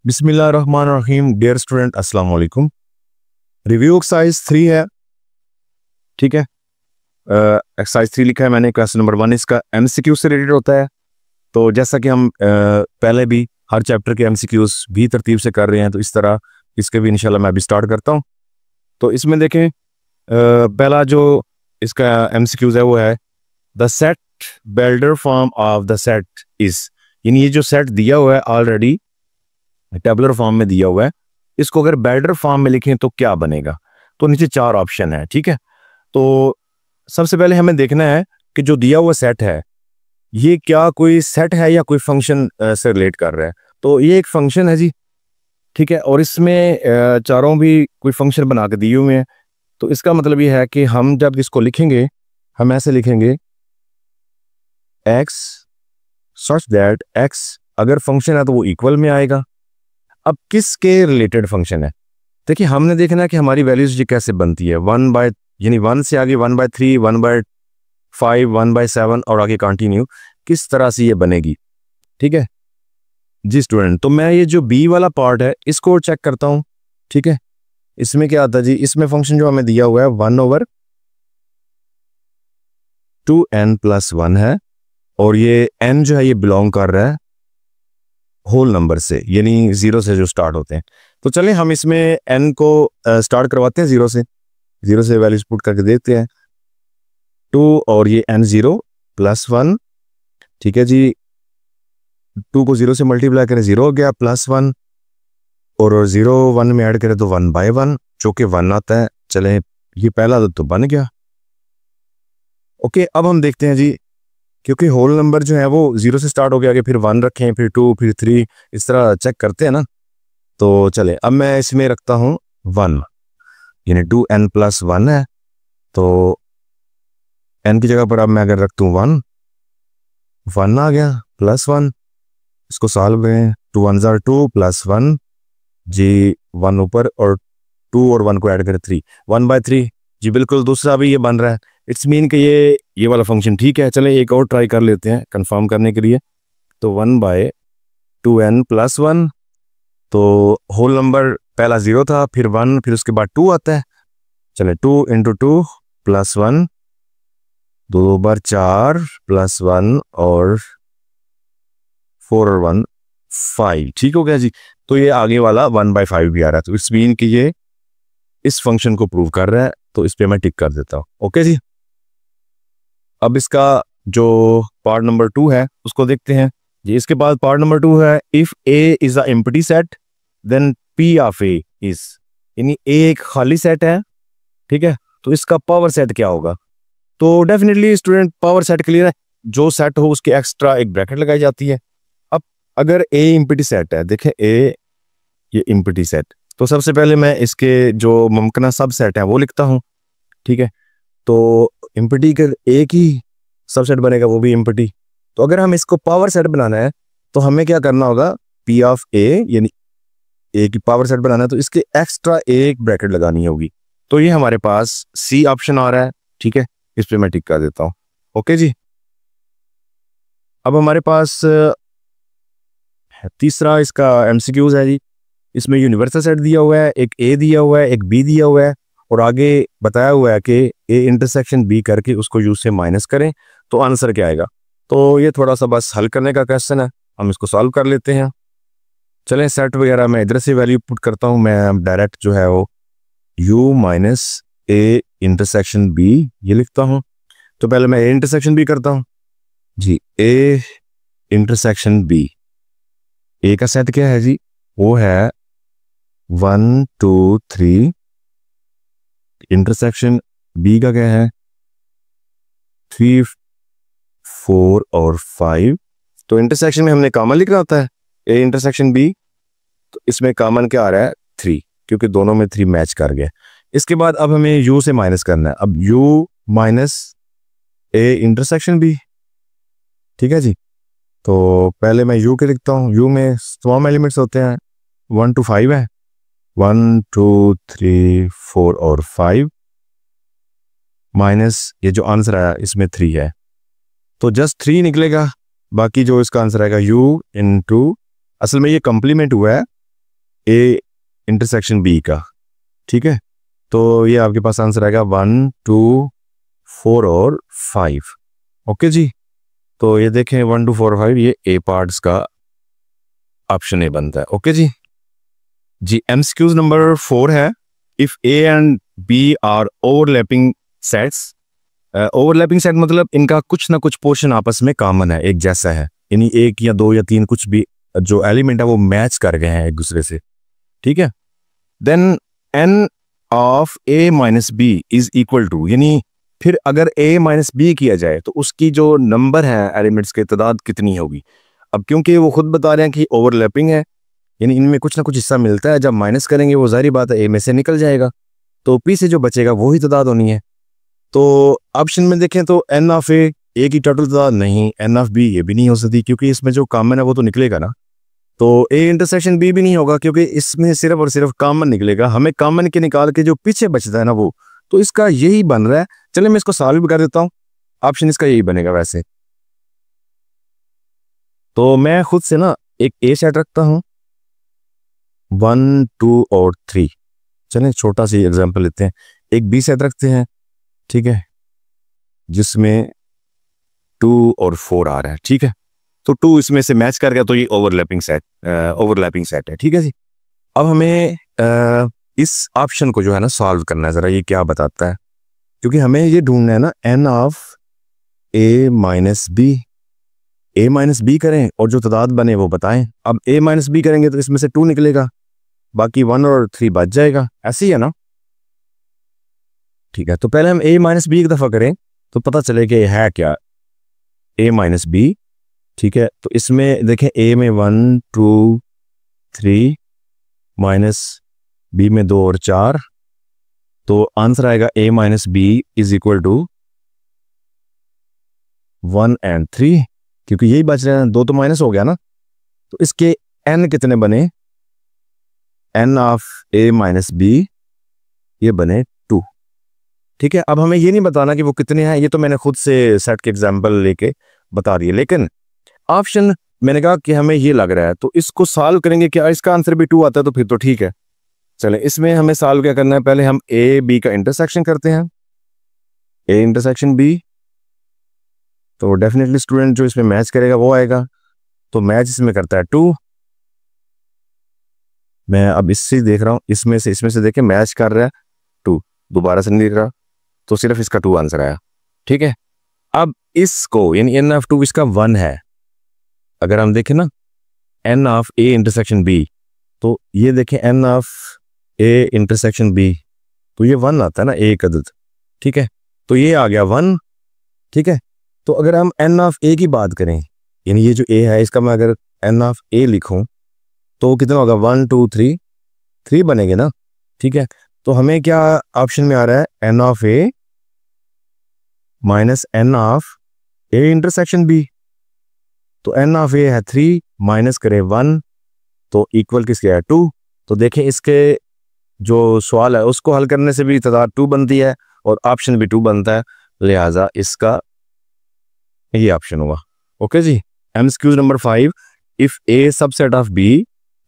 बिस्मिल्लाहिर्रहमानिर्रहीम। Dear student, अस्सलाम वालेकुम। रिव्यू एक्सरसाइज 3 है, ठीक है। एक्सरसाइज 3 लिखा है मैंने, क्वेश्चन नंबर 1 इसका एमसीक्यू से रिलेटेड होता है। तो जैसा कि हम पहले भी हर चैप्टर के एमसीक्यूज भी तरतीब से कर रहे हैं, तो इस तरह इसके भी इंशाल्लाह मैं अभी स्टार्ट करता हूँ। तो इसमें देखें, पहला जो इसका एमसीक्यूज है वो है the set welder form of the set is, यानी ये जो सेट दिया हुआ है ऑलरेडी टेबुलर फॉर्म में दिया हुआ है, इसको अगर बेल्डर फॉर्म में लिखें तो क्या बनेगा। तो नीचे 4 ऑप्शन है, ठीक है। तो सबसे पहले हमें देखना है कि जो दिया हुआ सेट है ये क्या कोई सेट है या कोई फंक्शन से रिलेट कर रहा है। तो ये एक फंक्शन है जी, ठीक है, और इसमें चारों भी कोई फंक्शन बना के दिए हुए हैं। तो इसका मतलब ये है कि हम जब इसको लिखेंगे हम ऐसे लिखेंगे x सच दैट x अगर फंक्शन है तो वो इक्वल में आएगा। अब किसके रिलेटेड फंक्शन है, देखिए हमने देखना है कि हमारी वैल्यूज ये कैसे बनती है। 1 बाय यानी 1 से आगे 1/3, 1/5, 1/7 और आगे कंटिन्यू, किस तरह से ये बनेगी, ठीक है जी स्टूडेंट। तो मैं ये जो b वाला पार्ट है इसको चेक करता हूँ, ठीक है। इसमें क्या आता है जी, इसमें फंक्शन जो हमें दिया हुआ है 1/2n+1 है, और ये n जो है ये बिलोंग कर रहा है होल नंबर से, यानी 0 से जो स्टार्ट होते हैं। तो चलें हम इसमें n को स्टार्ट करवाते हैं 0 से वैल्यूज पुट करके देखते हैं। 2 और ये n0+1, ठीक है जी। 2 को 0 से मल्टीप्लाई करें 0 हो गया, +1 और 0 1 में ऐड करें तो 1/1 जो कि 1 आता है। चलें ये पहला तो बन गया, ओके। अब हम देखते हैं जी, क्योंकि होल नंबर जो है वो 0 से स्टार्ट हो गया, आगे फिर 1 रखें, फिर 2, फिर 3, इस तरह चेक करते हैं ना। तो चले अब मैं इसमें रखता हूँ 1, यानी 2n+1 है। तो n की जगह पर अब मैं अगर रख दूँ 1 आ गया, +1, इसको सॉल्व करें। 2 1s are 2 +1 जी, 1 ऊपर और 2 और 1 को ऐड करें 3, 1/3 जी, बिल्कुल दूसरा भी ये बन रहा है। इट्स मीन कि ये वाला फंक्शन ठीक है। चलें एक और ट्राई कर लेते हैं कंफर्म करने के लिए। तो 1/2n+1, तो होल नंबर पहला 0 था, फिर 1, फिर उसके बाद 2 आता है। चले 2 × 2 +1, 2 बार 4 +1 और 4 और 1 5, ठीक हो गया जी। तो ये आगे वाला 1/5 भी आ रहा है, तो इट्स मीन कि ये इस फंक्शन को प्रूव कर रहा है। तो इस पे मैं टिक कर देता हूँ, ओके जी। अब इसका जो पार्ट नंबर 2 है उसको देखते हैं जी। इसके बाद पार्ट नंबर 2 है if a is a empty set then p of a is, यानी a एक खाली सेट है, ठीक है। तो इसका पावर सेट क्या होगा। तो definitely student power set clear है, जो सेट हो उसके एक्स्ट्रा एक ब्रैकेट लगाई जाती है। अब अगर a एम्प्टी सेट है, देखें a ये एम्प्टी सेट, तो सबसे पहले मैं इसके जो मुमकिन सब सेट है वो लिखता हूँ, ठीक है। तो एम्प्टी का एक ही सबसेट बनेगा, वो भी एम्प्टी। तो अगर हम इसको पावर सेट बनाना है तो हमें क्या करना होगा, p ऑफ a यानी a की पावर सेट बनाना है तो इसके एक्स्ट्रा एक ब्रैकेट लगानी होगी। तो ये हमारे पास C ऑप्शन आ रहा है, ठीक है। इस पे मैं टिक कर देता हूँ, ओके जी। अब हमारे पास तीसरा इसका एमसीक्यूज है जी। इसमें यूनिवर्सल सेट दिया हुआ है, एक a दिया हुआ है, एक b दिया हुआ है, और आगे बताया हुआ है कि a इंटरसेक्शन b करके उसको u से माइनस करें तो आंसर क्या आएगा। तो ये थोड़ा सा बस हल करने का क्वेश्चन है, हम इसको सॉल्व कर लेते हैं। चलें सेट वगैरह मैं इधर से वैल्यू पुट करता हूँ, मैं डायरेक्ट जो है वो u minus a intersection b ये लिखता हूँ। तो पहले मैं a इंटरसेक्शन b करता हूँ जी। a इंटरसेक्शन b, a का सेट क्या है जी, वो है 1 2 3, इंटरसेक्शन b का क्या है 3 4 और 5। तो इंटरसेक्शन में हमने कॉमन लिखना होता है a इंटरसेक्शन b, तो इसमें कॉमन क्या आ रहा है 3, क्योंकि दोनों में 3 मैच कर गए। इसके बाद अब हमें u से माइनस करना है, अब u minus a intersection b, ठीक है जी। तो पहले मैं u के लिखता हूँ, u में तमाम एलिमेंट्स होते हैं 1 to 5 है, 1 2 3 4 और 5 माइनस ये जो आंसर आया इसमें 3 है, तो जस्ट 3 निकलेगा। बाकी जो इसका आंसर आएगा u इंटू, असल में ये कॉम्प्लीमेंट हुआ है ए इंटरसेक्शन बी का, ठीक है। तो ये आपके पास आंसर आएगा 1 2 4 और 5। ओके जी, तो ये देखें 1 2 4 5 ये ए पार्ट्स का ऑप्शन ए बनता है। ओके जी। जी एमसीक्यूज नंबर 4 है, if A and B are overlapping sets. Overlapping set मतलब इनका कुछ ना कुछ पोर्शन आपस में कॉमन है, एक जैसा है, यानी एक या दो या तीन कुछ भी जो एलिमेंट है वो मैच कर गए हैं एक दूसरे से, ठीक है। Then n of A minus B is equal to, यानी फिर अगर ए माइनस बी किया जाए तो उसकी जो नंबर है एलिमेंट्स के तादाद कितनी होगी। अब क्योंकि वो खुद बता रहे हैं कि ओवरलैपिंग है, यानी इनमें कुछ ना कुछ हिस्सा मिलता है, जब माइनस करेंगे वो जाहिर बात है ए में से निकल जाएगा, तो पी से जो बचेगा वो ही तादाद होनी है। तो ऑप्शन में देखें तो एन ऑफ ए की टोटल तादाद नहीं, एन ऑफ बी ये भी नहीं हो सकती क्योंकि इसमें जो कॉमन है वो तो निकलेगा ना, तो ए इंटरसेक्शन बी भी नहीं होगा क्योंकि इसमें सिर्फ और सिर्फ कॉमन निकलेगा। हमें कॉमन के निकाल के जो पीछे बचता है ना वो, तो इसका यही बन रहा है। चलिए मैं इसको सॉल्व भी कर देता हूँ, ऑप्शन इसका यही बनेगा वैसे। तो मैं खुद से ना एक ए सेट रखता हूँ 1 2 और 3। चलें छोटा सी एग्जांपल लेते हैं, एक बी सेट रखते हैं, ठीक है, जिसमें 2 और 4 आ रहा है, ठीक है। तो 2 इसमें से मैच कर गया तो ये ओवरलैपिंग सेट है, ठीक है जी। अब हमें इस ऑप्शन को जो है ना सॉल्व करना है, जरा ये क्या बताता है, क्योंकि हमें ये ढूंढना है ना n of A minus B करें और जो तादाद बने वो बताएं। अब ए माइनस बी करेंगे तो इसमें से 2 निकलेगा, बाकी 1 और 3 बच जाएगा, ऐसे ही है ना, ठीक है। तो पहले हम ए माइनस बी एक दफा करें तो पता चले कि है क्या ए माइनस बी, ठीक है। तो इसमें देखें ए में 1 2 3 माइनस बी में 2 और 4, तो आंसर आएगा A minus B is equal to 1 और 3, क्योंकि यही बच रहे हैं, 2 तो माइनस हो गया ना। तो इसके एन कितने बने, n of A minus B ये बने 2, ठीक है। अब हमें ये नहीं बताना कि वो कितने हैं, ये तो मैंने खुद से सेट के एग्जांपल लेके बता दिए, लेकिन ऑप्शन मैंने कहा कि हमें ये लग रहा है तो इसको सॉल्व करेंगे। क्या इसका आंसर भी 2 आता है तो फिर तो ठीक है। चले इसमें हमें सॉल्व क्या करना है, पहले हम ए बी का इंटरसेक्शन करते हैं, ए इंटरसेक्शन बी, तो डेफिनेटली स्टूडेंट जो इसमें मैच करेगा वो आएगा, तो मैच इसमें करता है 2। मैं अब इससे देख रहा हूँ, इसमें से देखें मैच कर रहा है 2, दोबारा से नहीं देख रहा, तो सिर्फ इसका 2 आंसर आया, ठीक है। अब इसको यानी एन ऑफ 2 इसका 1 है, अगर हम देखें ना n of A intersection B, तो ये देखें n of A intersection B, तो ये 1 आता है ना एक अदद, ठीक है। तो ये आ गया 1, ठीक है। तो अगर हम एन ऑफ ए की बात करें, यानी ये जो ए है इसका मैं अगर एन ऑफ ए लिखूं तो कितना होगा, 1 2 3 बनेंगे ना, ठीक है। तो हमें क्या ऑप्शन में आ रहा है, N of A minus N of A intersection B, तो एन ऑफ ए है 3 माइनस करें 1 तो इक्वल किसके है 2। तो देखें इसके जो सवाल है उसको हल करने से भी तादाद 2 बनती है और ऑप्शन भी 2 बनता है, लिहाजा इसका ये ऑप्शन हुआ। ओके जी। MCQ number 5, if A subset of B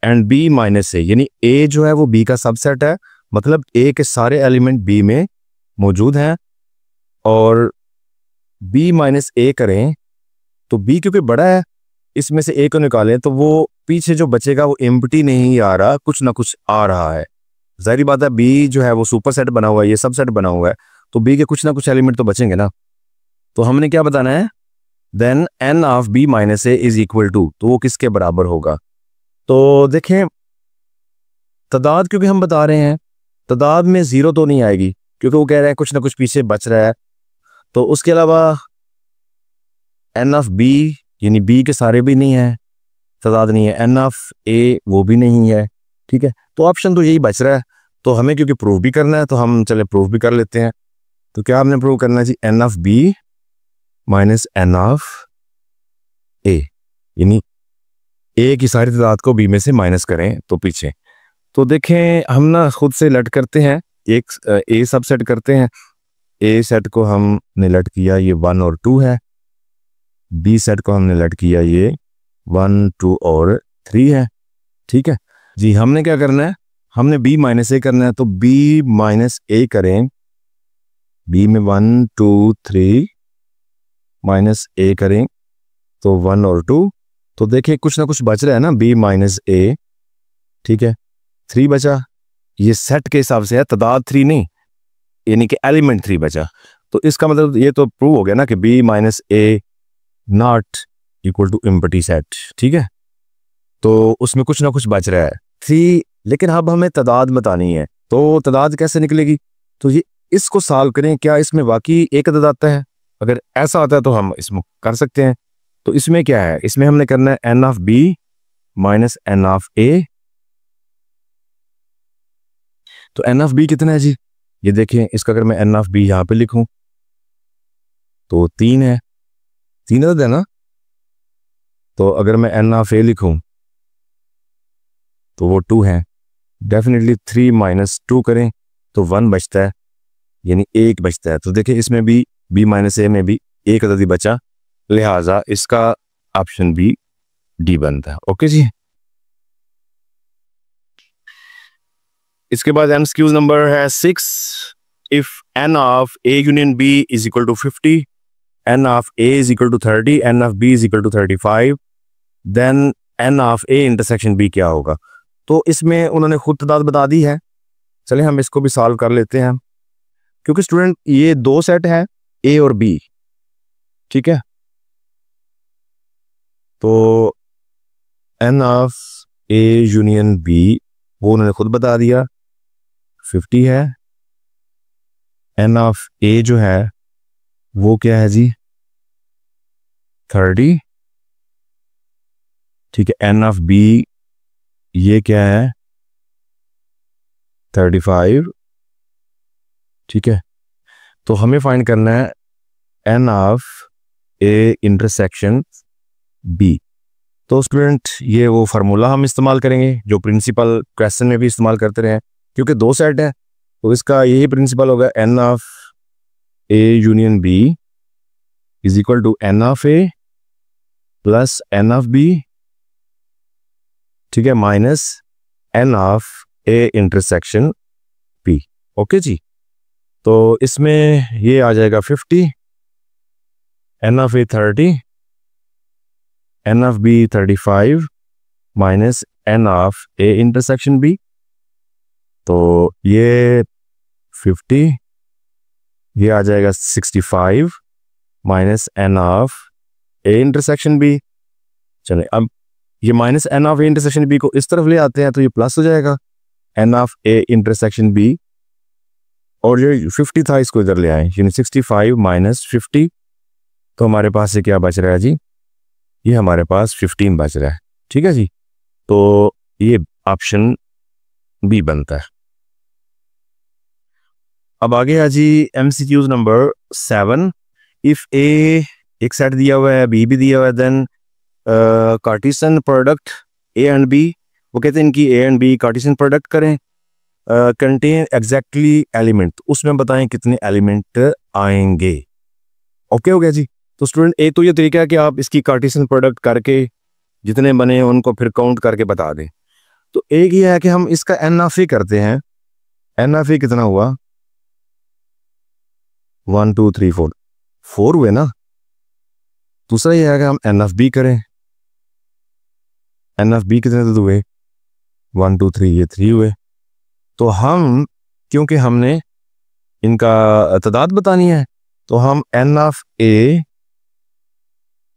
and B minus A, यानी ए जो है वो बी का सबसेट है, मतलब ए के सारे एलिमेंट बी में मौजूद हैं, और बी माइनस ए करें तो बी क्योंकि बड़ा है इसमें से ए को निकालें तो वो पीछे जो बचेगा वो एम्प्टी नहीं आ रहा, कुछ ना कुछ आ रहा है। जाहिर बात है बी जो है वो सुपर सेट बना हुआ है, ये सब सेट बना हुआ है, तो बी के कुछ ना कुछ एलिमेंट तो बचेंगे ना। तो हमने क्या बताना है, then n of B minus A is equal to, तो वो किसके बराबर होगा। तो देखें तादाद क्योंकि हम बता रहे हैं, तादाद में 0 तो नहीं आएगी क्योंकि वो कह रहे हैं कुछ ना कुछ पीछे बच रहा है। तो उसके अलावा एन ऑफ बी यानी बी के सारे भी नहीं है, तादाद नहीं है, एन ऑफ ए वो भी नहीं है, ठीक है। तो ऑप्शन तो यही बच रहा है, तो हमें क्योंकि प्रूव भी करना है तो हम चले प्रूव भी कर लेते हैं। तो क्या हमने प्रूव करना है जी, N of B minus N of A, यानी ए की सारी तादाद को बी में से माइनस करें तो पीछे। तो देखें हम ना खुद से लट करते हैं, एक ए सब सेट करते हैं, ए सेट को हमने लट किया ये 1 और 2 है, बी सेट को हमने लट किया ये 1 2 और 3 है, ठीक है। जी हमने क्या करना है, हमने b माइनस ए करना है, तो b माइनस ए करें, b में 1 2 3 माइनस ए करें तो 1 और 2, तो देखिए कुछ ना कुछ बच रहा है ना, b माइनस ए, ठीक है 3 बचा, ये सेट के हिसाब से है, तादाद 3 नहीं, यानी कि एलिमेंट 3 बचा, तो इसका मतलब ये तो प्रूव हो गया ना कि b minus A not equal to empty set, ठीक है, तो उसमें कुछ ना कुछ बच रहा है 3, लेकिन अब हमें तादाद बतानी है, तो तादाद कैसे निकलेगी, तो ये इसको सॉल्व करें, क्या इसमें वाकई एक अदद आता है, अगर ऐसा आता है तो हम इसमें कर सकते हैं, तो इसमें क्या है, इसमें हमने करना है N of B minus N of A, तो एन ऑफ बी कितना है जी, ये देखें, इसका अगर मैं एन ऑफ बी यहां पे लिखूं तो 3 है, 3 अदद है ना, तो अगर मैं एन ऑफ ए लिखूं तो वो 2 है, डेफिनेटली 3 माइनस 2 करें तो 1 बचता है, यानी 1 बचता है, तो देखिए इसमें भी b माइनस ए में भी एक अदद ही बचा, लिहाजा इसका ऑप्शन बी डी बनता है। ओके जी, इसके बाद एमसीक्यूज नंबर है 6, if n of a union b is equal to 50, n of a is equal to 30, n of b is equal to 35, then n of a intersection b क्या होगा, तो इसमें उन्होंने खुद तादाद बता दी है, चलिए हम इसको भी सॉल्व कर लेते हैं, क्योंकि स्टूडेंट ये दो सेट है ए और बी, ठीक है, तो N of A union B वो उन्होंने खुद बता दिया 50 है, एन ऑफ ए जो है वो क्या है जी 30, ठीक है, एन ऑफ बी ये क्या है 35, ठीक है, तो हमें फाइंड करना है N of A intersection B, तो स्टूडेंट ये वो फार्मूला हम इस्तेमाल करेंगे जो प्रिंसिपल क्वेश्चन में भी इस्तेमाल करते रहे, क्योंकि दो सेट है तो इसका यही प्रिंसिपल होगा, N of A union B is equal to N of A plus N of B, ठीक है, minus N of A intersection B. Okay जी, तो इसमें ये आ जाएगा 50, N of A 30, N of B 35 minus N of A intersection B, तो ये 50, ये आ जाएगा 65 minus N of A intersection B, चले अब ये minus N of A intersection B को इस तरफ ले आते हैं तो ये प्लस हो जाएगा n of A intersection B, और ये 50 था इसको इधर ले आए, यानी 65 माइनस 50, तो हमारे पास से क्या बच रहा है जी, ये हमारे पास 15 बच रहा है, ठीक है जी, तो ये ऑप्शन बी बनता है। अब आगे है जी एमसीक्यूज नंबर 7, इफ ए एक सेट दिया हुआ है बी भी दिया हुआ है, then Cartesian product A and B, वो कहते हैं इनकी A and B Cartesian product करें, कंटेन एग्जैक्टली एलिमेंट, उसमें बताएं कितने एलिमेंट आएंगे। ओके हो गया जी, तो स्टूडेंट एक तो ये तरीका है कि आप इसकी कार्टेशियन प्रोडक्ट करके जितने बने उनको फिर काउंट करके बता दें, तो एक ये है कि हम इसका एन ऑफ ए करते हैं, एन ऑफ ए कितना हुआ 1 2 3 4, 4 हुए ना, दूसरा ये है कि हम एन ऑफ बी करें, एन ऑफ बी कितने तो हुए 1 2 3, ये 3 हुए, तो हम क्योंकि हमने इनका तादाद बतानी है तो हम एन ऑफ ए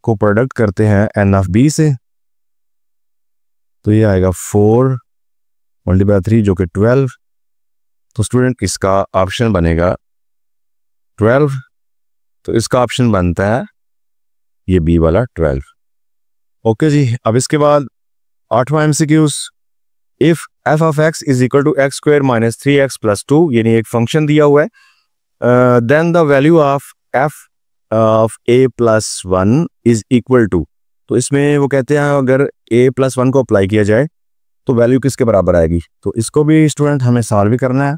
को प्रोडक्ट करते हैं एन ऑफ बी से, तो ये आएगा 4 मल्टीप्लाई 3 जो कि 12, तो स्टूडेंट इसका ऑप्शन बनेगा 12, तो इसका ऑप्शन बनता है ये बी वाला 12। ओके जी, अब इसके बाद 8वां MCQs, if F of x is equal to x square minus 3x plus 2, यानी एक फंक्शन दिया हुआ है, then the value of F of A plus 1 is equal to, तो इसमें वो कहते हैं अगर a प्लस 1 को अप्लाई किया जाए तो वैल्यू किसके बराबर आएगी, तो इसको भी स्टूडेंट हमें सॉल्व भी करना है।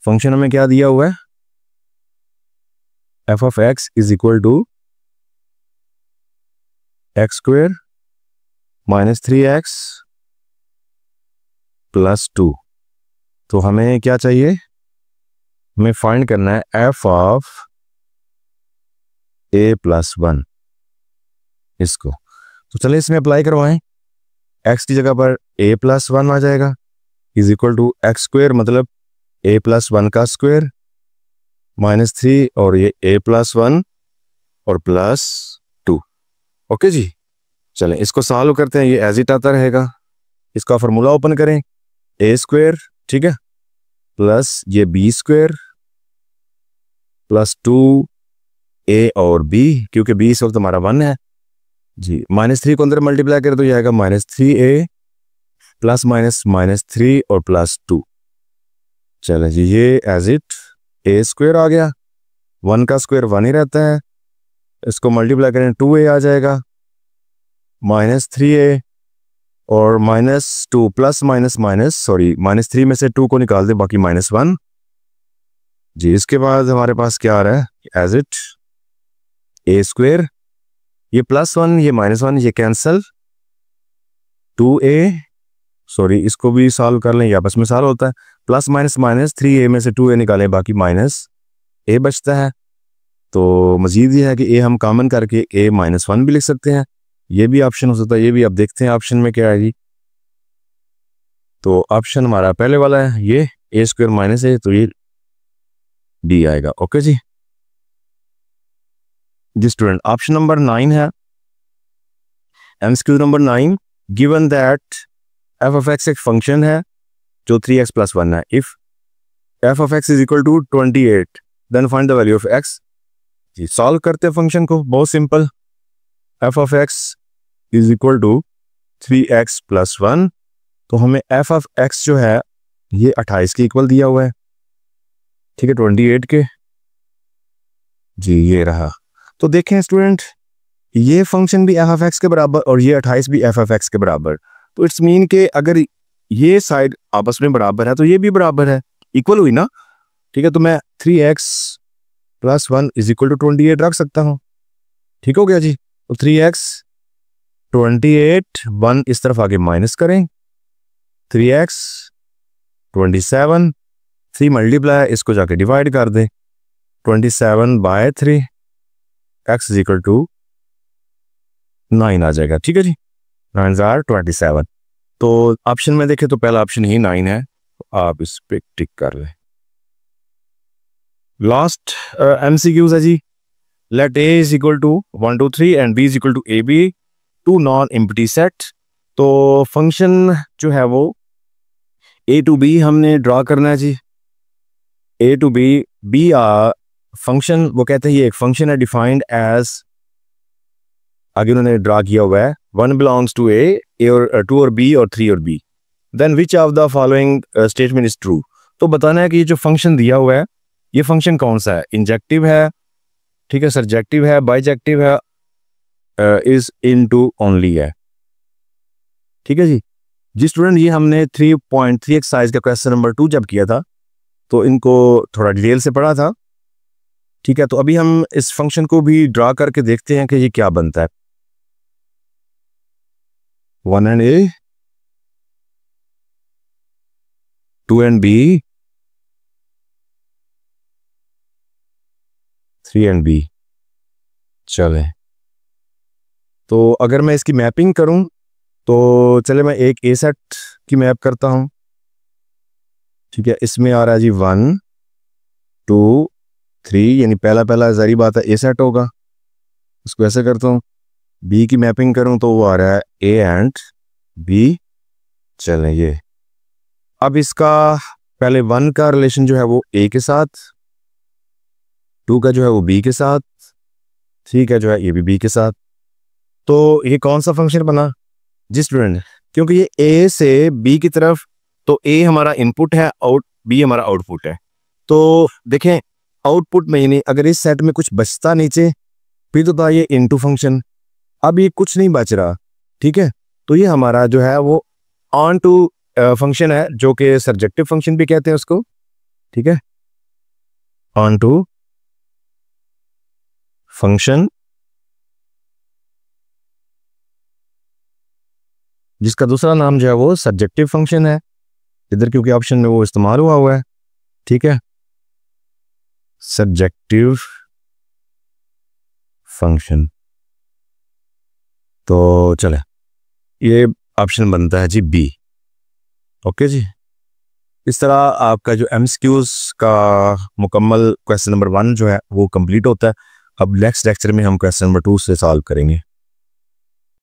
फंक्शन हमें क्या दिया हुआ है, f of x is equal to x square minus 3x plus 2। तो हमें क्या चाहिए, हमें फाइंड करना है एफ ऑफ ए प्लस 1 इसको। तो चलिए इसमें अप्लाई करवाएं। एक्स की जगह पर ए प्लस 1 आ जाएगा is equal to x square, मतलब ए प्लस 1 का स्क्वेयर -3 और ये ए प्लस 1 और प्लस 2। ओके जी, चलें इसको सॉल्व करते हैं। ये एज इट आता रहेगा। इसका फॉर्मूला ओपन करें, ए स्क्वेयर, ठीक है, प्लस ये बी स्क्वेयर प्लस 2 ए और बी, क्योंकि बी इस वक्त हमारा 1 है जी। -3 को अंदर मल्टीप्लाई करें तो ये आएगा -3a प्लस माइनस -3 और प्लस 2। चलें जी, ये एज इट ए स्क्वेयर आ गया। 1 का स्क्वायर 1 ही रहता है। इसको मल्टीप्लाई करें 2a आ जाएगा, -3a और -2 प्लस माइनस माइनस, सॉरी -3 में से 2 को निकाल दें, बाकी -1 जी। इसके बाद हमारे पास क्या आ रहा है, एज इट ए स्क्वेयर, ये +1 ये -1 ये कैंसल, 2a, सॉरी इसको भी सॉल्व कर लें, ये आपस में सॉल्व होता है, प्लस माइनस माइनस 3a में से 2a निकालें, बाकी -a बचता है। तो मजीद ये है कि a हम कॉमन करके a -1 भी लिख सकते हैं, ये भी ऑप्शन हो सकता है। ये भी आप देखते हैं ऑप्शन में क्या आएगी। तो ऑप्शन हमारा पहले वाला है, ये a स्क्वायर -a, तो ये डी आएगा। ओके जी स्टूडेंट, ऑप्शन नंबर 9 है MCQ number 9। Given that f of x एक फंक्शन है जो 3x + 1 है। If F of x is equal to 28 then find the value of x. जी सॉल्व करते हैं फंक्शन को, बहुत simple. F of x is equal to 3x + 1, तो हमें एफ ऑफ एक्स जो है ये 28 के इक्वल दिया हुआ है, ठीक है, 28 के जी, ये रहा। तो देखें स्टूडेंट, ये फंक्शन भी एफ ऑफ एक्स के बराबर और ये 28 भी एफ ऑफ एक्स के बराबर। तो इट्स मीन के अगर ये साइड आपस में बराबर है तो ये भी बराबर है, इक्वल हुई ना, ठीक है। तो मैं 3x + 1 इज इक्वल टू 28 रख सकता हूँ, ठीक हो गया जी। तो 3x 28, 1 इस तरफ आगे माइनस करें, 3x 27, 3 मल्टीप्लाई इसको जाके डिवाइड कर दें, 27/3 x इज इक्वल टू 9 आ जाएगा, ठीक है जी। 9 are 27। तो ऑप्शन में देखें तो पहला ऑप्शन ही 9 है, आप इस पे टिक कर लें। लास्ट एमसीक्यूज है जी। Let a is equal to 1 2 3 and b is equal to ab, two non empty set. तो फंक्शन जो है वो a to b हमने ड्रा करना है जी। a to b, b function, वो कहते हैं ये एक फंक्शन है डिफाइंड एज, आगे उन्होंने ड्रा किया हुआ है 1 बिलोंग्स टू a और 2 और b और 3 और b, then which of the following statement is true. तो बताना है कि ये जो फंक्शन दिया हुआ है ये फंक्शन कौन सा है, इंजेक्टिव है, ठीक है, सरजेक्टिव है, बाइजेक्टिव है, इज इनटू ओनली है, ठीक है जी स्टूडेंट, ये हमने 3.3 एक्सरसाइज का क्वेश्चन नंबर 2 जब किया था तो इनको थोड़ा डिटेल से पढ़ा था, ठीक है। तो अभी हम इस फंक्शन को भी ड्रा करके देखते हैं कि ये क्या बनता है। 1 and a, 2 and b, 3 and b। चले, तो अगर मैं इसकी मैपिंग करूं तो चले मैं एक ए सेट की मैप करता हूं, ठीक है। इसमें आ रहा है जी 1 2 3, यानी पहला जारी बात है ए सेट होगा, उसको ऐसे करता हूं। बी की मैपिंग करूं तो वो आ रहा है ए एंड बी। चलें ये, अब इसका पहले 1 का रिलेशन जो है वो ए के साथ, 2 का जो है वो बी के साथ, 3 का जो है ये भी बी के साथ। तो ये कौन सा फंक्शन बना जी स्टूडेंट, क्योंकि ये ए से बी की तरफ, तो ए हमारा इनपुट है, बी हमारा आउटपुट है। तो देखें आउटपुट में, यानी अगर इस सेट में कुछ बचता नीचे फिर तो था ये इनटू फंक्शन, अब ये कुछ नहीं बच रहा, ठीक है। तो ये हमारा जो है वो ऑन टू फंक्शन है, जो कि सरजेक्टिव फंक्शन भी कहते हैं उसको, ठीक है, ऑन टू फंक्शन, जिसका दूसरा नाम जो है वो सब्जेक्टिव फंक्शन है। इधर क्योंकि ऑप्शन में वो इस्तेमाल हुआ है, ठीक है, सब्जेक्टिव फंक्शन। तो चले, ये ऑप्शन बनता है जी बी। ओके जी, इस तरह आपका जो एमसीक्यूज का मुकम्मल क्वेश्चन नंबर 1 जो है वो कंप्लीट होता है। अब नेक्स्ट लेक्चर में हम क्वेश्चन नंबर 2 से सॉल्व करेंगे।